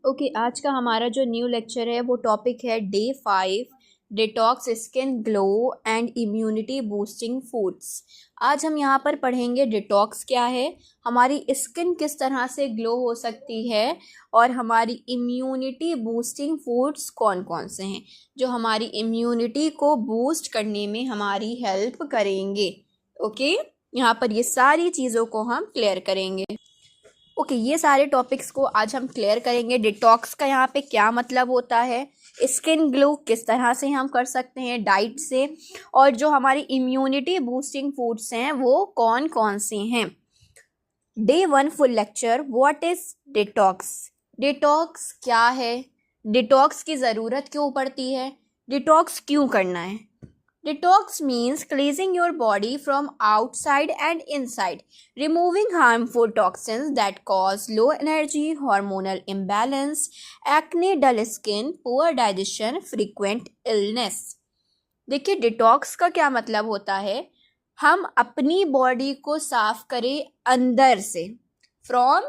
Okay, आज का हमारा जो न्यू लेक्चर है वो टॉपिक है day 5, detox skin glow and immunity boosting foods. आज हम यहाँ पर पढ़ेंगे डिटॉक्स क्या है, हमारी स्किन किस तरह से ग्लो हो सकती है और हमारी इम्यूनिटी बूस्टिंग फूड्स कौन कौन से हैं जो हमारी इम्यूनिटी को बूस्ट करने में हमारी हेल्प करेंगे। ओके, यहाँ पर ये सारी चीज़ों को हम क्लियर करेंगे। ओके, ये सारे टॉपिक्स को आज हम क्लियर करेंगे। डिटॉक्स का यहाँ पे क्या मतलब होता है, स्किन ग्लो किस तरह से हम कर सकते हैं डाइट से, और जो हमारी इम्यूनिटी बूस्टिंग फूड्स हैं वो कौन कौन से हैं। Day 1 full lecture, what is detox. Detox क्या है, डिटॉक्स की ज़रूरत क्यों पड़ती है, डिटॉक्स क्यों करना है। Detox means cleansing your body from outside and inside, removing harmful toxins that cause low energy, hormonal imbalance, acne, dull skin, poor digestion, frequent illness। देखिए, डिटॉक्स का क्या मतलब होता है, हम अपनी बॉडी को साफ करें अंदर से, फ्रॉम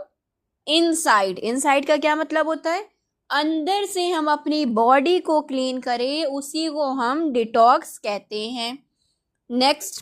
इनसाइड। इनसाइड का क्या मतलब होता है, अंदर से हम अपनी बॉडी को क्लीन करें, उसी को हम डिटॉक्स कहते हैं। Next,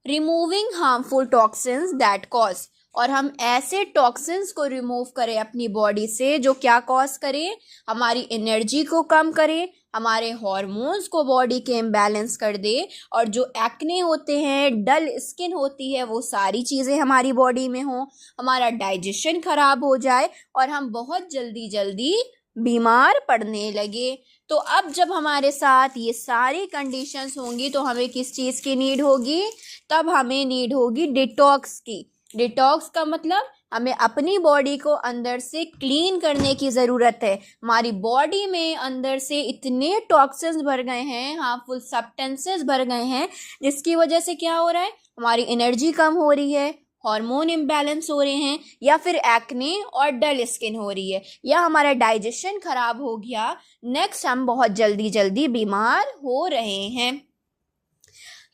removing harmful toxins that cause, और हम ऐसे टॉक्सिन्स को रिमूव करें अपनी बॉडी से जो क्या कॉज करें, हमारी एनर्जी को कम करें, हमारे हार्मोन्स को बॉडी के इम्बैलेंस कर दे, और जो एक्ने होते हैं, डल स्किन होती है, वो सारी चीज़ें हमारी बॉडी में हों, हमारा डाइजेशन खराब हो जाए और हम बहुत जल्दी जल्दी बीमार पड़ने लगे। तो अब जब हमारे साथ ये सारी कंडीशंस होंगी तो हमें किस चीज़ की नीड होगी, तब हमें नीड होगी डिटॉक्स की। डिटॉक्स का मतलब हमें अपनी बॉडी को अंदर से क्लीन करने की ज़रूरत है। हमारी बॉडी में अंदर से इतने टॉक्सिन्स भर गए हैं, हार्मफुल सब्सटेंसेस भर गए हैं, जिसकी वजह से क्या हो रहा है, हमारी एनर्जी कम हो रही है, हार्मोन इम्बैलेंस हो रहे हैं, या फिर एक्ने और डल स्किन हो रही है, या हमारा डाइजेशन खराब हो गया। नेक्स्ट, हम बहुत जल्दी जल्दी बीमार हो रहे हैं।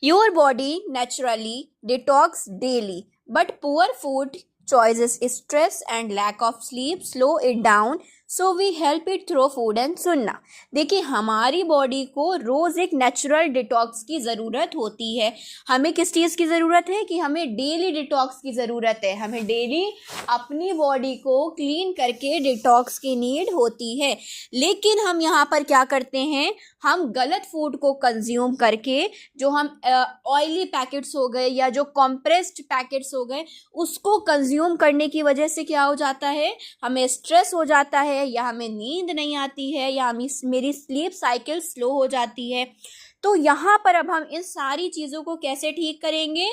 Your body naturally detox daily, but poor food choices, stress and lack of sleep slow it down, so we help it through food and सुनना। देखिए, हमारी बॉडी को रोज़ एक नेचुरल डिटॉक्स की ज़रूरत होती है। हमें किस चीज़ की ज़रूरत है कि हमें डेली डिटॉक्स की ज़रूरत है, हमें डेली अपनी बॉडी को क्लीन करके डिटॉक्स की नीड होती है। लेकिन हम यहाँ पर क्या करते हैं, हम गलत फूड को कंज्यूम करके, जो हम ऑयली पैकेट्स हो गए या जो कॉम्प्रेस्ड पैकेट्स हो गए, उसको कंज्यूम करने की वजह से क्या हो जाता है, हमें स्ट्रेस हो जाता है, या हमें नींद नहीं आती है, या मेरी स्लीप साइकिल स्लो हो जाती है। तो यहाँ पर अब हम इन सारी चीज़ों को कैसे ठीक करेंगे,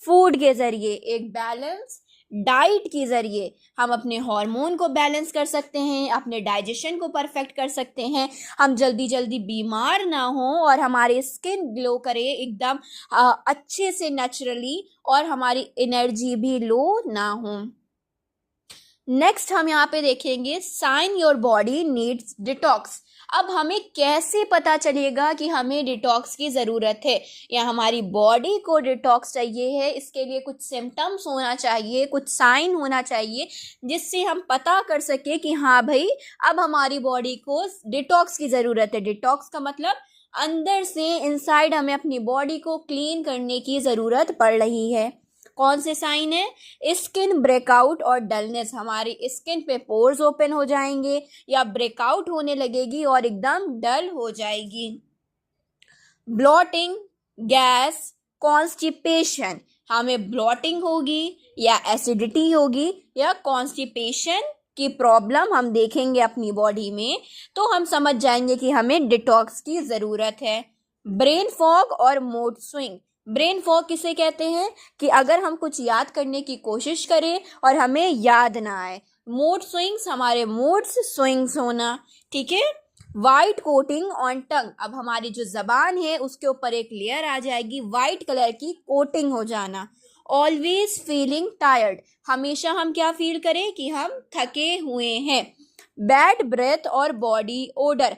फूड के ज़रिए, एक बैलेंस डाइट के ज़रिए हम अपने हार्मोन को बैलेंस कर सकते हैं, अपने डाइजेशन को परफेक्ट कर सकते हैं, हम जल्दी जल्दी बीमार ना हों और हमारी स्किन ग्लो करे एकदम अच्छे से नेचुरली, और हमारी एनर्जी भी लो ना हो। नेक्स्ट, हम यहाँ पे देखेंगे sign your body needs detox. अब हमें कैसे पता चलेगा कि हमें डिटॉक्स की ज़रूरत है या हमारी बॉडी को डिटॉक्स चाहिए है, इसके लिए कुछ सिम्टम्स होना चाहिए, कुछ साइन होना चाहिए, जिससे हम पता कर सके कि हाँ भाई, अब हमारी बॉडी को डिटॉक्स की ज़रूरत है। डिटॉक्स का मतलब अंदर से इनसाइड हमें अपनी बॉडी को क्लीन करने की ज़रूरत पड़ रही है। कौन से साइन है, स्किन ब्रेकआउट और डलनेस, हमारी स्किन पे पोर्स ओपन हो जाएंगे या ब्रेकआउट होने लगेगी और एकदम डल हो जाएगी। ब्लॉटिंग, गैस, कॉन्स्टिपेशन, हमें ब्लॉटिंग होगी या एसिडिटी होगी या कॉन्स्टिपेशन की प्रॉब्लम हम देखेंगे अपनी बॉडी में, तो हम समझ जाएंगे कि हमें डिटॉक्स की ज़रूरत है। ब्रेन फॉग और मूड स्विंग। ब्रेन फॉग किसे कहते हैं कि अगर हम कुछ याद करने की कोशिश करें और हमें याद ना आए। मूड स्विंग्स, हमारे मूड्स स्विंग्स होना, ठीक है। वाइट कोटिंग ऑन टंग, अब हमारी जो ज़बान है उसके ऊपर एक लेयर आ जाएगी, वाइट कलर की कोटिंग हो जाना। ऑलवेज फीलिंग टायर्ड, हमेशा हम क्या फील करें कि हम थके हुए हैं। बैड ब्रेथ और बॉडी ओडर,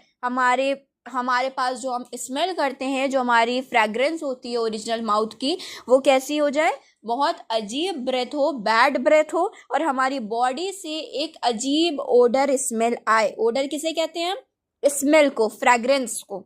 हमारे पास जो हम स्मेल करते हैं, जो हमारी फ्रेग्रेंस होती है ओरिजिनल माउथ की, वो कैसी हो जाए, बहुत अजीब ब्रेथ हो, बैड ब्रेथ हो, और हमारी बॉडी से एक अजीब ओडर स्मेल आए। ओडर किसे कहते हैं हम? स्मेल को, फ्रेग्रेंस को।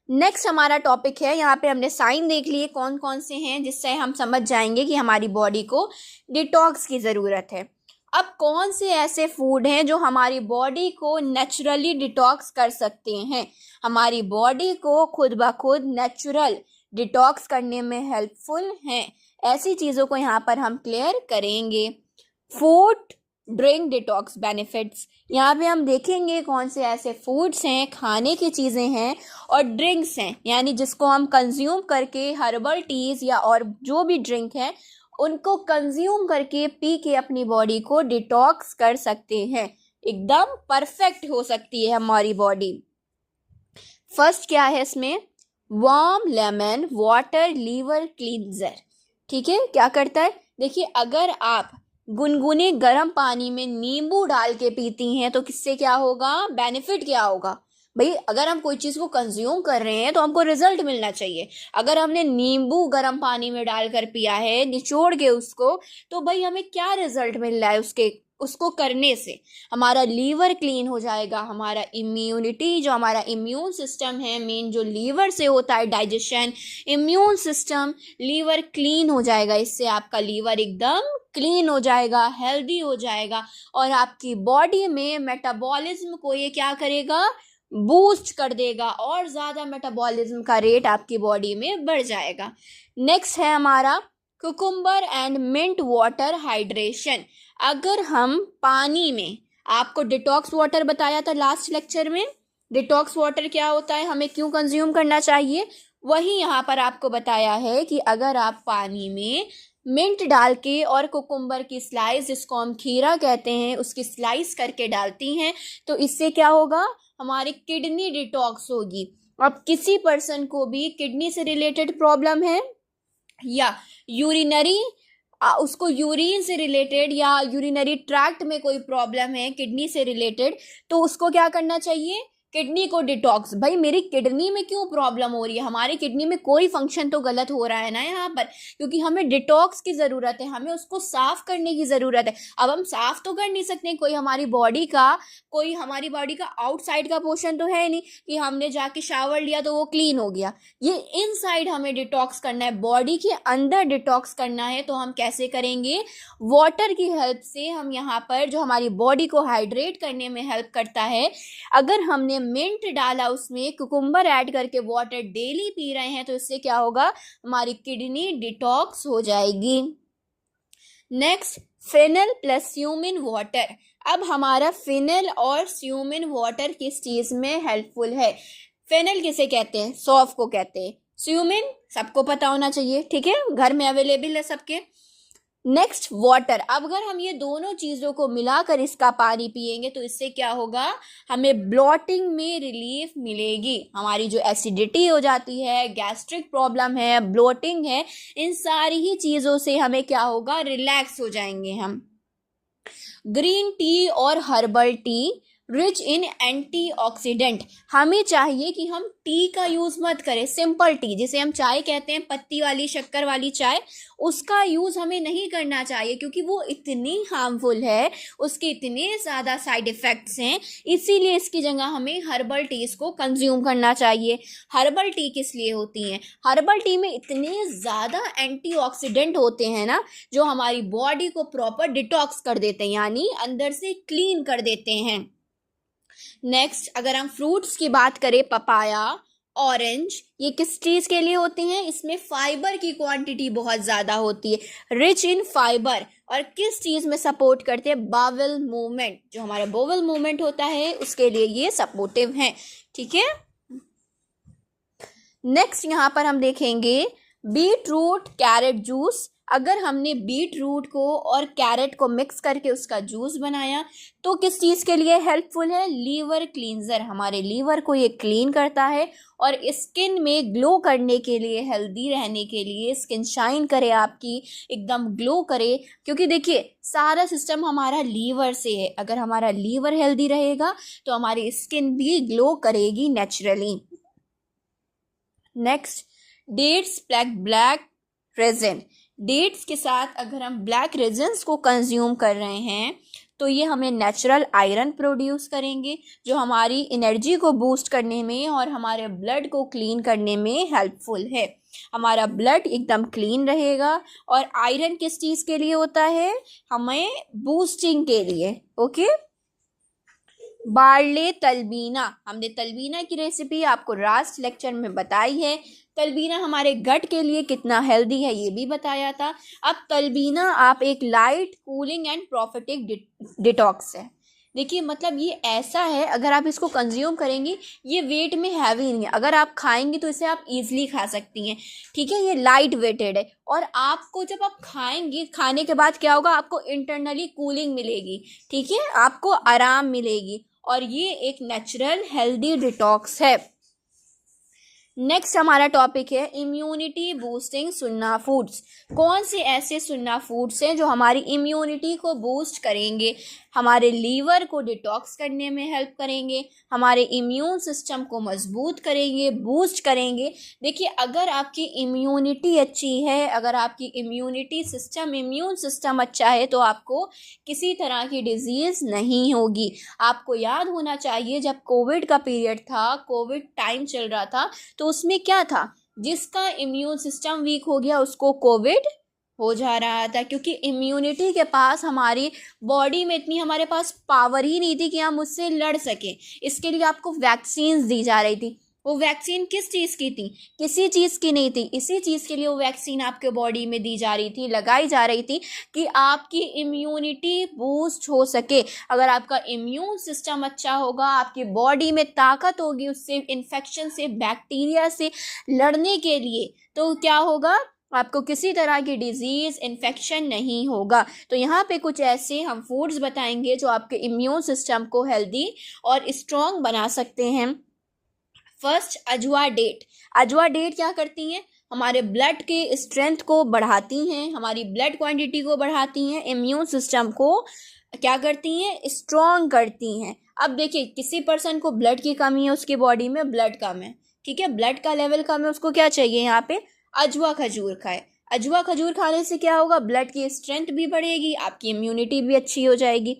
नेक्स्ट हमारा टॉपिक है, यहाँ पे हमने साइन देख लिए कौन कौन से हैं, जिससे हम समझ जाएंगे कि हमारी बॉडी को डिटॉक्स की ज़रूरत है। अब कौन से ऐसे फूड हैं जो हमारी बॉडी को नेचुरली डिटॉक्स कर सकते हैं, हमारी बॉडी को खुद ब खुद नेचुरल डिटॉक्स करने में हेल्पफुल हैं। ऐसी चीज़ों को यहाँ पर हम क्लियर करेंगे। फूड ड्रिंक डिटॉक्स बेनिफिट्स, यहाँ पे हम देखेंगे कौन से ऐसे फूड्स हैं, खाने की चीज़ें हैं, और ड्रिंक्स हैं, यानी जिसको हम कंज्यूम करके हर्बल टीज़ या और जो भी ड्रिंक है उनको कंज्यूम करके पी के अपनी बॉडी को डिटॉक्स कर सकते हैं, एकदम परफेक्ट हो सकती है हमारी बॉडी। फर्स्ट क्या है इसमें? Warm lemon water liver cleanser. ठीक है, क्या करता है? देखिए, अगर आप गुनगुने गर्म पानी में नींबू डाल के पीती हैं तो किससे क्या होगा, बेनिफिट क्या होगा? भाई, अगर हम कोई चीज़ को कंज्यूम कर रहे हैं तो हमको रिजल्ट मिलना चाहिए। अगर हमने नींबू गर्म पानी में डालकर पिया है, निचोड़ के उसको, तो भाई हमें क्या रिजल्ट मिल रहा है उसको करने से? हमारा लीवर क्लीन हो जाएगा, हमारा इम्यूनिटी, जो हमारा इम्यून सिस्टम है, मेन जो लीवर से होता है digestion, immune system, liver clean हो जाएगा। इससे आपका लीवर एकदम क्लीन हो जाएगा, हेल्दी हो जाएगा, और आपकी बॉडी में मेटाबॉलिज्म को ये क्या करेगा, बूस्ट कर देगा, और ज़्यादा मेटाबॉलिज्म का रेट आपकी बॉडी में बढ़ जाएगा। नेक्स्ट है हमारा cucumber and mint water hydration. अगर हम पानी में, आपको डिटॉक्स वाटर बताया था लास्ट लेक्चर में, डिटॉक्स वाटर क्या होता है, हमें क्यों कंज्यूम करना चाहिए, वही यहाँ पर आपको बताया है कि अगर आप पानी में मिंट डाल के और कुकुम्बर की स्लाइस, जिसको हम खीरा कहते हैं, उसकी स्लाइस करके डालती हैं तो इससे क्या होगा, हमारी किडनी डिटॉक्स होगी। अब किसी पर्सन को भी किडनी से रिलेटेड प्रॉब्लम है या यूरिनरी, उसको यूरिन से रिलेटेड या यूरिनरी ट्रैक्ट में कोई प्रॉब्लम है किडनी से रिलेटेड, तो उसको क्या करना चाहिए, किडनी को डिटॉक्स। भाई, मेरी किडनी में क्यों प्रॉब्लम हो रही है, हमारी किडनी में कोई फंक्शन तो गलत हो रहा है ना यहाँ पर, क्योंकि हमें डिटॉक्स की ज़रूरत है, हमें उसको साफ करने की ज़रूरत है। अब हम साफ तो कर नहीं सकते, कोई हमारी बॉडी का आउटसाइड का पोर्शन तो है नहीं कि हमने जाके शावर लिया तो वो क्लीन हो गया। ये इनसाइड हमें डिटॉक्स करना है, बॉडी के अंदर डिटॉक्स करना है। तो हम कैसे करेंगे, वाटर की हेल्प से हम यहाँ पर, जो हमारी बॉडी को हाइड्रेट करने में हेल्प करता है, अगर हमने मिंट डाला, उसमें कुकुम्बर ऐड करके वाटर डेली पी रहे हैं, तो इससे क्या होगा, हमारी किडनी डिटॉक्स हो जाएगी। Next, fennel plus cumin water. अब हमारा फेनल और स्यूमिन वाटर किस चीज में हेल्पफुल है? फेनल किसे कहते हैं, सौंफ को कहते हैं। स्यूमिन सबको पता होना चाहिए, ठीक है, घर में अवेलेबल है सबके। Next, water. अब अगर हम ये दोनों चीज़ों को मिलाकर इसका पानी पिएंगे तो इससे क्या होगा, हमें ब्लॉटिंग में रिलीफ मिलेगी। हमारी जो एसिडिटी हो जाती है, गैस्ट्रिक प्रॉब्लम है, ब्लोटिंग है, इन सारी ही चीज़ों से हमें क्या होगा, रिलैक्स हो जाएंगे हम। ग्रीन टी और herbal tea rich in antioxidant. हमें चाहिए कि हम टी का यूज़ मत करें, सिंपल टी जिसे हम चाय कहते हैं, पत्ती वाली शक्कर वाली चाय, उसका यूज़ हमें नहीं करना चाहिए, क्योंकि वो इतनी हार्मफुल है, उसके इतने ज़्यादा साइड इफ़ेक्ट्स हैं। इसीलिए इसकी जगह हमें हर्बल टीज़ को कंज्यूम करना चाहिए। हर्बल टी किस लिए होती हैं, हर्बल टी में इतने ज़्यादा एंटीऑक्सीडेंट होते हैं ना, जो हमारी बॉडी को प्रॉपर डिटॉक्स कर देते हैं, यानी अंदर से क्लीन कर देते हैं। नेक्स्ट, अगर हम फ्रूट्स की बात करें, पपाया, ऑरेंज, ये किस चीज़ के लिए होती हैं, इसमें फाइबर की क्वांटिटी बहुत ज़्यादा होती है, रिच इन फाइबर, और किस चीज़ में सपोर्ट करते हैं, बावल मूवमेंट, जो हमारा बावल मूवमेंट होता है उसके लिए ये सपोर्टिव हैं, ठीक है। नेक्स्ट यहाँ पर हम देखेंगे बीट रूट कैरेट जूस। अगर हमने बीट रूट को और कैरेट को मिक्स करके उसका जूस बनाया तो किस चीज़ के लिए हेल्पफुल है, लीवर क्लींजर, हमारे लीवर को ये क्लीन करता है, और स्किन में ग्लो करने के लिए, हेल्दी रहने के लिए, स्किन शाइन करे आपकी, एकदम ग्लो करे, क्योंकि देखिए सारा सिस्टम हमारा लीवर से है। अगर हमारा लीवर हेल्दी रहेगा तो हमारी स्किन भी ग्लो करेगी naturally. Next, dates black raisin. Dates के साथ अगर हम ब्लैक रेजिन्स को कंज्यूम कर रहे हैं तो ये हमें नेचुरल आयरन प्रोड्यूस करेंगे जो हमारी एनर्जी को बूस्ट करने में और हमारे ब्लड को क्लीन करने में हेल्पफुल है। हमारा ब्लड एकदम क्लीन रहेगा। और आयरन किस चीज़ के लिए होता है? हमें बूस्टिंग के लिए। ओके। बार्ले तलबीना, हमने तलबीना की रेसिपी आपको लास्ट लेक्चर में बताई है। तलबीना हमारे गट के लिए कितना हेल्दी है ये भी बताया था। अब तलबीना आप एक लाइट कूलिंग एंड प्रोफिटिक डिटॉक्स है। देखिए मतलब ये ऐसा है, अगर आप इसको कंज्यूम करेंगी ये वेट में हैवी नहीं है, अगर आप खाएंगी तो इसे आप इजीली खा सकती हैं। ठीक है, ये लाइट वेटेड है और आपको जब आप खाएंगी, खाने के बाद क्या होगा, आपको इंटरनली कूलिंग मिलेगी। ठीक है, आपको आराम मिलेगी और ये एक नेचुरल हेल्दी डिटॉक्स है। नेक्स्ट हमारा टॉपिक है इम्यूनिटी बूस्टिंग सुन्ना फूड्स। कौन से ऐसे सुन्ना फूड्स हैं जो हमारी इम्यूनिटी को बूस्ट करेंगे, हमारे लीवर को डिटॉक्स करने में हेल्प करेंगे, हमारे इम्यून सिस्टम को मजबूत करेंगे, बूस्ट करेंगे। देखिए अगर आपकी इम्यूनिटी अच्छी है, अगर आपकी इम्यून सिस्टम अच्छा है तो आपको किसी तरह की डिजीज़ नहीं होगी। आपको याद होना चाहिए जब कोविड का पीरियड था, कोविड टाइम चल रहा था, तो उसमें क्या था, जिसका इम्यून सिस्टम वीक हो गया उसको कोविड हो जा रहा था, क्योंकि इम्यूनिटी के पास, हमारी बॉडी में इतनी हमारे पास पावर ही नहीं थी कि हम उससे लड़ सकें। इसके लिए आपको वैक्सीन्स दी जा रही थी। वो वैक्सीन किस चीज़ की थी? किसी चीज़ की नहीं थी। इसी चीज़ के लिए वो वैक्सीन आपके बॉडी में दी जा रही थी, लगाई जा रही थी कि आपकी इम्यूनिटी बूस्ट हो सके। अगर आपका इम्यून सिस्टम अच्छा होगा, आपकी बॉडी में ताकत होगी उससे, इन्फेक्शन से, बैक्टीरिया से लड़ने के लिए, तो क्या होगा, आपको किसी तरह की डिजीज़, इन्फेक्शन नहीं होगा। तो यहाँ पे कुछ ऐसे हम फूड्स बताएंगे जो आपके इम्यून सिस्टम को हेल्दी और स्ट्रॉन्ग बना सकते हैं। फर्स्ट, अजवा डेट। अजवा डेट क्या करती हैं? हमारे ब्लड के स्ट्रेंथ को बढ़ाती हैं, हमारी ब्लड क्वांटिटी को बढ़ाती हैं, इम्यून सिस्टम को क्या करती हैं, स्ट्रॉन्ग करती हैं। अब देखिए किसी पर्सन को ब्लड की कमी है, उसकी बॉडी में ब्लड कम है, ठीक है, ब्लड का लेवल कम है, उसको क्या चाहिए, यहाँ पे अजवा खजूर खाए। अजवा खजूर खाने से क्या होगा, ब्लड की स्ट्रेंथ भी बढ़ेगी, आपकी इम्यूनिटी भी अच्छी हो जाएगी।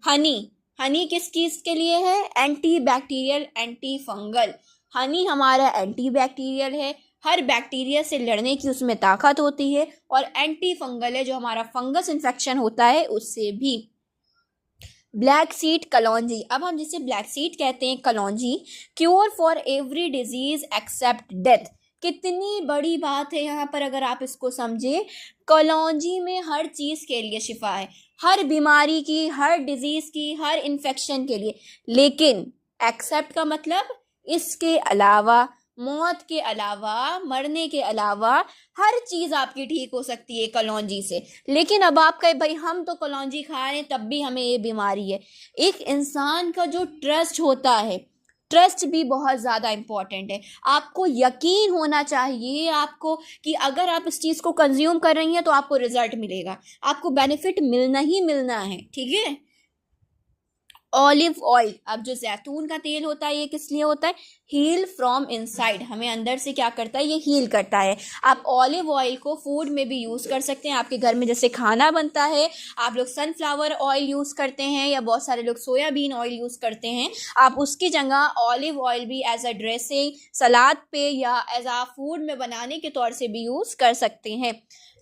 हनी, हनी किस चीज़ के लिए है? Anti bacterial, anti fungal. Honey हमारा एंटी बैक्टीरियल है, हर बैक्टीरिया से लड़ने की उसमें ताकत होती है, और एंटी फंगल है जो हमारा फंगस इन्फेक्शन होता है उससे भी। ब्लैक सीड कलौंजी, अब हम जिसे ब्लैक सीड कहते हैं, कलौंजी, cure for every disease except death. कितनी बड़ी बात है यहाँ पर, अगर आप इसको समझे, कलौंजी में हर चीज़ के लिए शिफा है, हर बीमारी की, हर डिजीज़ की, हर इन्फेक्शन के लिए। लेकिन एक्सेप्ट का मतलब इसके अलावा, मौत के अलावा, मरने के अलावा हर चीज़ आपकी ठीक हो सकती है कलौंजी से। लेकिन अब आप कहे भाई हम तो कलौंजी खा रहे हैं तब भी हमें ये बीमारी है। एक इंसान का जो ट्रस्ट होता है, ट्रस्ट भी बहुत ज़्यादा इम्पॉर्टेंट है। आपको यकीन होना चाहिए आपको कि अगर आप इस चीज़ को कंज्यूम कर रही हैं तो आपको रिजल्ट मिलेगा, आपको बेनिफिट मिलना ही मिलना है। ठीक है। ऑलिव ऑयल, अब जो जैतून का तेल होता है ये किस लिए होता है? हील फ्रॉम इनसाइड, हमें अंदर से क्या करता है, ये हील करता है। आप ऑलिव ऑयल को फूड में भी यूज़ कर सकते हैं। आपके घर में जैसे खाना बनता है, आप लोग सनफ्लावर ऑयल यूज़ करते हैं या बहुत सारे लोग सोयाबीन ऑयल यूज़ करते हैं, आप उसकी जगह ऑलिव ऑयल भी एज अ ड्रेसिंग, सलाद पे या एज आ फूड में बनाने के तौर से भी यूज़ कर सकते हैं।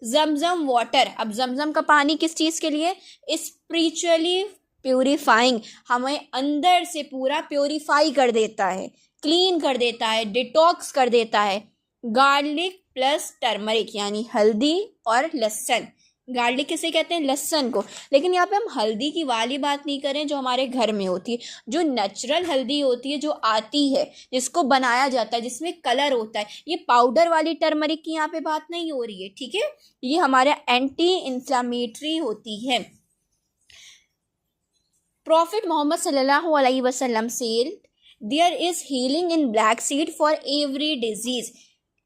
जमजम वाटर, अब जमजम का पानी किस चीज़ के लिए? स्पिरिचुअली प्यूरीफाइंग, हमें अंदर से पूरा प्योरीफाई कर देता है, क्लीन कर देता है, डिटॉक्स कर देता है। गार्लिक प्लस टर्मरिक, यानी हल्दी और लहसुन। गार्लिक किसे कहते हैं? लहसुन को। लेकिन यहाँ पे हम हल्दी की वाली बात नहीं करें जो हमारे घर में होती है, जो नेचुरल हल्दी होती है, जो आती है, जिसको बनाया जाता है, जिसमें कलर होता है। ये पाउडर वाली टर्मरिक की यहाँ पे बात नहीं हो रही है। ठीक है, ये हमारा एंटी इन्फ्लामेटरी होती है। Prophet Muhammad sallallahu alaihi wasallam said, "There is healing in black seed for every disease."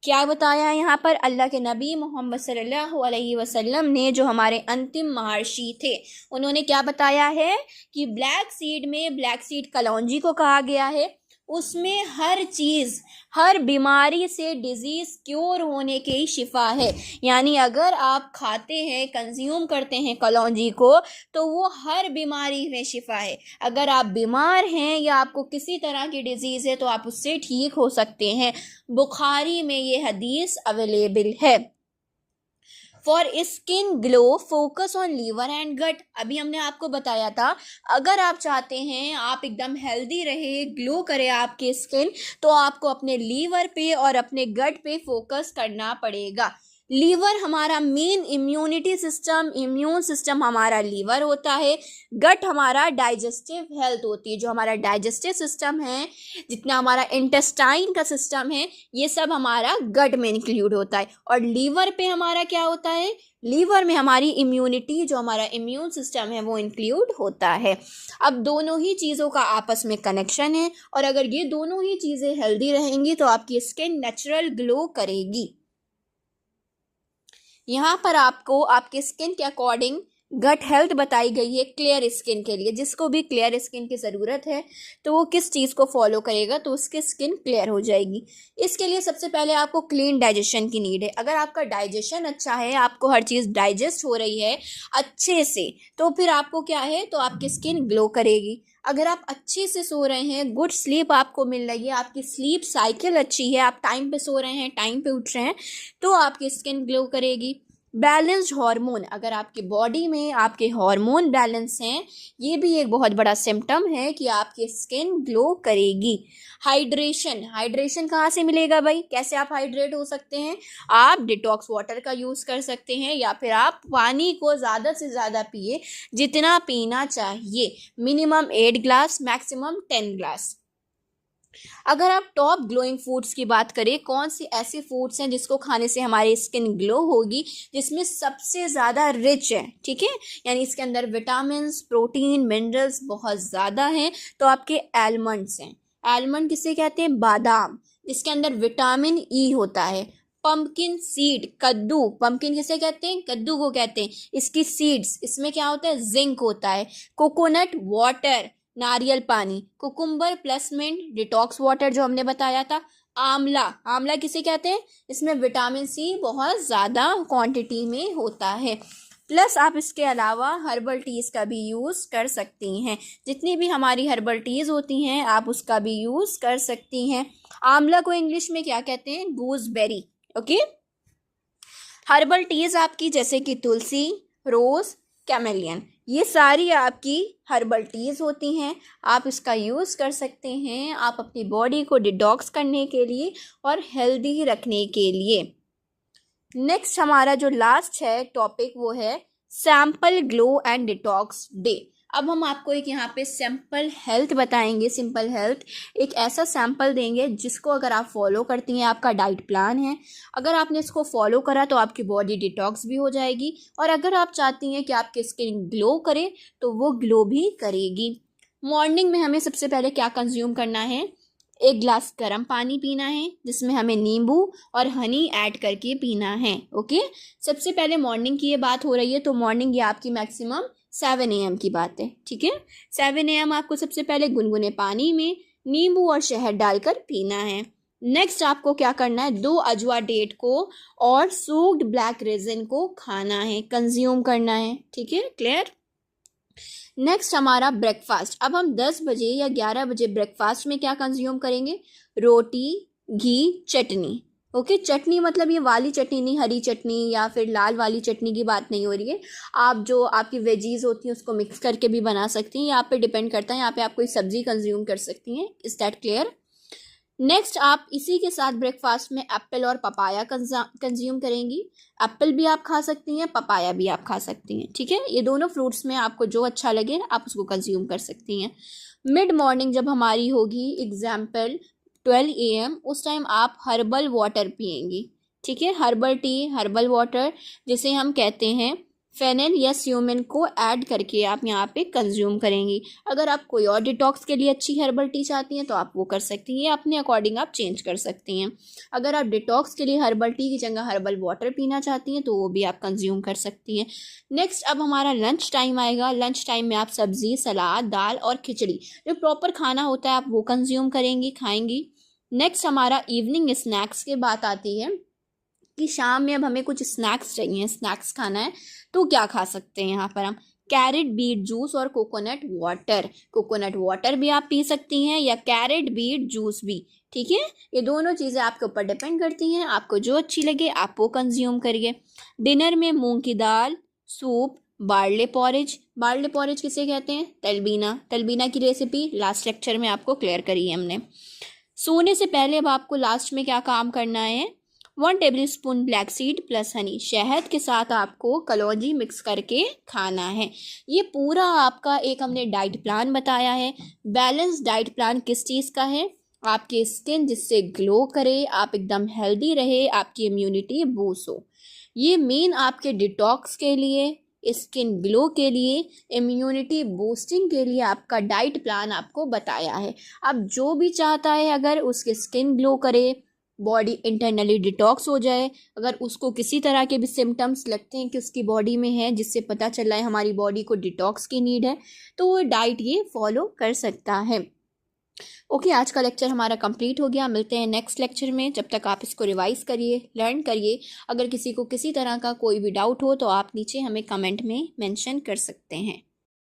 क्या बताया यहाँ पर? अल्लाह के नबी मोहम्मद सल्लल्लाहु अलैहि वसल्लम ने, जो हमारे अंतिम महर्षि थे, उन्होंने क्या बताया है कि ब्लैक सीड में, ब्लैक सीड कलौंजी को कहा गया है, उसमें हर चीज़, हर बीमारी से डिजीज़ क्योर होने की शिफा है। यानी अगर आप खाते हैं, कंज्यूम करते हैं कलौंजी को, तो वो हर बीमारी में शिफा है। अगर आप बीमार हैं या आपको किसी तरह की डिजीज़ है तो आप उससे ठीक हो सकते हैं। बुखारी में ये हदीस अवेलेबल है। For skin glow focus on liver and gut. अभी हमने आपको बताया था, अगर आप चाहते हैं आप एकदम हेल्दी रहे, ग्लो करे आपकी स्किन, तो आपको अपने लीवर पे और अपने गट पे फोकस करना पड़ेगा। लीवर हमारा main immunity system, immune system हमारा लीवर होता है। गट हमारा डाइजेस्टिव हेल्थ होती है, जो हमारा डाइजेस्टिव सिस्टम है, जितना हमारा इंटेस्टाइन का सिस्टम है, ये सब हमारा गट में इंक्लूड होता है। और लीवर पे हमारा क्या होता है, लीवर में हमारी इम्यूनिटी, जो हमारा इम्यून सिस्टम है, वो इंक्लूड होता है। अब दोनों ही चीज़ों का आपस में कनेक्शन है, और अगर ये दोनों ही चीज़ें हेल्दी रहेंगी तो आपकी स्किन नेचुरल ग्लो करेगी। यहाँ पर आपको आपके स्किन के अकॉर्डिंग गट हेल्थ बताई गई है क्लियर स्किन के लिए। जिसको भी क्लियर स्किन की ज़रूरत है तो वो किस चीज़ को फॉलो करेगा तो उसकी स्किन क्लियर हो जाएगी। इसके लिए सबसे पहले आपको क्लीन डाइजेशन की नीड है। अगर आपका डाइजेशन अच्छा है, आपको हर चीज़ डाइजेस्ट हो रही है अच्छे से, तो फिर आपको क्या है, तो आपकी स्किन ग्लो करेगी। अगर आप अच्छे से सो रहे हैं, गुड स्लीप आपको मिल रही है, आपकी स्लीप साइकिल अच्छी है, आप टाइम पे सो रहे हैं, टाइम पे उठ रहे हैं, तो आपकी स्किन ग्लो करेगी। बैलेंस्ड हार्मोन, अगर आपकी बॉडी में आपके हार्मोन बैलेंस हैं, ये भी एक बहुत बड़ा सिम्टम है कि आपकी स्किन ग्लो करेगी। हाइड्रेशन, हाइड्रेशन कहाँ से मिलेगा भाई, कैसे आप हाइड्रेट हो सकते हैं? आप डिटॉक्स वाटर का यूज़ कर सकते हैं, या फिर आप पानी को ज़्यादा से ज़्यादा पिए, जितना पीना चाहिए, मिनिमम 8 ग्लास, मैक्सिमम 10 ग्लास। अगर आप टॉप ग्लोइंग फूड्स की बात करें, कौन सी ऐसे फूड्स हैं जिसको खाने से हमारी स्किन ग्लो होगी, जिसमें सबसे ज़्यादा रिच है, ठीक है, यानी इसके अंदर विटामिन्स, प्रोटीन, मिनरल्स बहुत ज़्यादा हैं, तो आपके आलमंड्स हैं। आलमंड किसे कहते हैं? बादाम, जिसके अंदर विटामिन ई होता है। पंपकिन सीड, कद्दू, पंपकिन किसे कहते हैं? कद्दू को कहते हैं। इसकी सीड्स, इसमें क्या होता है? जिंक होता है। कोकोनट वाटर, नारियल पानी। Cucumber plus mint, detox water जो हमने बताया था। आंवला, आंवला किसे कहते हैं? इसमें विटामिन सी बहुत ज़्यादा क्वांटिटी में होता है। प्लस आप इसके अलावा हर्बल टीज़ का भी यूज़ कर सकती हैं। जितनी भी हमारी हर्बल टीज़ होती हैं आप उसका भी यूज़ कर सकती हैं। आंवला को इंग्लिश में क्या कहते हैं? गूसबेरी। ओके, हर्बल टीज़ आपकी जैसे कि तुलसी, रोज़, कैमेलियन, ये सारी आपकी हर्बल टीज़ होती हैं। आप इसका यूज़ कर सकते हैं, आप अपनी बॉडी को डिटॉक्स करने के लिए और हेल्दी रखने के लिए। नेक्स्ट हमारा जो लास्ट है टॉपिक, वो है sample glow and detox day. अब हम आपको एक यहाँ पे सिंपल हेल्थ बताएंगे। सिंपल हेल्थ एक ऐसा सैम्पल देंगे जिसको अगर आप फॉलो करती हैं, आपका डाइट प्लान है, अगर आपने इसको फॉलो करा तो आपकी बॉडी डिटॉक्स भी हो जाएगी, और अगर आप चाहती हैं कि आपकी स्किन ग्लो करे तो वो ग्लो भी करेगी। मॉर्निंग में हमें सबसे पहले क्या कंज्यूम करना है? 1 ग्लास गर्म पानी पीना है, जिसमें हमें नींबू और हनी ऐड करके पीना है। ओके, सबसे पहले मॉर्निंग की ये बात हो रही है, तो मॉर्निंग ये आपकी मैक्सिमम 7 AM की बात है, ठीक है। 7 AM आपको सबसे पहले गुनगुने पानी में नींबू और शहद डालकर पीना है। नेक्स्ट आपको क्या करना है? 2 अजवा डेट को और सूक्ड ब्लैक रेजिन को खाना है, कंज्यूम करना है, ठीक है, क्लियर। नेक्स्ट हमारा ब्रेकफास्ट। अब हम 10 बजे या 11 बजे ब्रेकफास्ट में क्या कंज्यूम करेंगे? रोटी, घी, चटनी। ओके, चटनी मतलब ये वाली चटनी नहीं, हरी चटनी या फिर लाल वाली चटनी की बात नहीं हो रही है। आप जो आपकी वेजीज होती हैं उसको मिक्स करके भी बना सकती हैं, यहाँ पे डिपेंड करता है, यहाँ पे आप कोई सब्जी कंज्यूम कर सकती हैं। Is that clear? नेक्स्ट आप इसी के साथ ब्रेकफास्ट में एप्पल और पपाया कंज्यूम करेंगी। एप्पल भी आप खा सकती हैं, पपाया भी आप खा सकती हैं, ठीक है। ये दोनों फ्रूट्स में आपको जो अच्छा लगे आप उसको कंज्यूम कर सकती हैं। मिड मॉर्निंग जब हमारी होगी एग्जाम्पल 12 AM, उस टाइम आप हर्बल वाटर पिएंगी, ठीक है। हर्बल टी, हर्बल वाटर जिसे हम कहते हैं फेनल या स्यूमिन को ऐड करके आप यहाँ पे कंज्यूम करेंगी। अगर आप कोई और डिटॉक्स के लिए अच्छी हर्बल टी चाहती हैं तो आप वो कर सकती हैं, अपने अकॉर्डिंग आप चेंज कर सकती हैं। अगर आप डिटॉक्स के लिए हर्बल टी की जगह हर्बल वाटर पीना चाहती हैं तो वो भी आप कंज्यूम कर सकती हैं। नेक्स्ट अब हमारा लंच टाइम आएगा। लंच टाइम में आप सब्जी, सलाद, दाल और खिचड़ी जो प्रॉपर खाना होता है आप वो कंज्यूम करेंगी, खाएंगी। नेक्स्ट हमारा इवनिंग स्नैक्स की बात आती है कि शाम में अब हमें कुछ स्नैक्स चाहिए, स्नैक्स खाना है तो क्या खा सकते हैं यहाँ पर हम? कैरेट बीट जूस और कोकोनट वाटर। कोकोनट वाटर भी आप पी सकती हैं या कैरेट बीट जूस भी, ठीक है। ये दोनों चीज़ें आपके ऊपर डिपेंड करती हैं, आपको जो अच्छी लगे आप वो कंज्यूम करिए। डिनर में मूंग की दाल, soup, barley porridge. Barley porridge किसे कहते हैं? तलबीना। तलबीना की रेसिपी लास्ट लेक्चर में आपको क्लियर करी है हमने। सोने से पहले अब आपको लास्ट में क्या काम करना है? 1 table spoon black seed plus Honey, शहद के साथ आपको कलौंजी मिक्स करके खाना है। ये पूरा आपका एक हमने डाइट प्लान बताया है। बैलेंस डाइट प्लान किस चीज़ का है? आपकी स्किन जिससे ग्लो करे, आप एकदम हेल्दी रहे, आपकी इम्यूनिटी बूस्ट हो। ये मेन आपके डिटॉक्स के लिए, स्किन ग्लो के लिए, इम्यूनिटी बूस्टिंग के लिए आपका डाइट प्लान आपको बताया है। अब जो भी चाहता है अगर उसकी स्किन ग्लो करे, बॉडी इंटरनली डिटॉक्स हो जाए, अगर उसको किसी तरह के भी सिम्टम्स लगते हैं कि उसकी बॉडी में है जिससे पता चला है हमारी बॉडी को डिटॉक्स की नीड है, तो वो डाइट ये फॉलो कर सकता है। ओके, आज का लेक्चर हमारा कंप्लीट हो गया। मिलते हैं नेक्स्ट लेक्चर में। जब तक आप इसको रिवाइज करिए, लर्न करिए। अगर किसी को किसी तरह का कोई भी डाउट हो तो आप नीचे हमें कमेंट में मेंशन कर सकते हैं।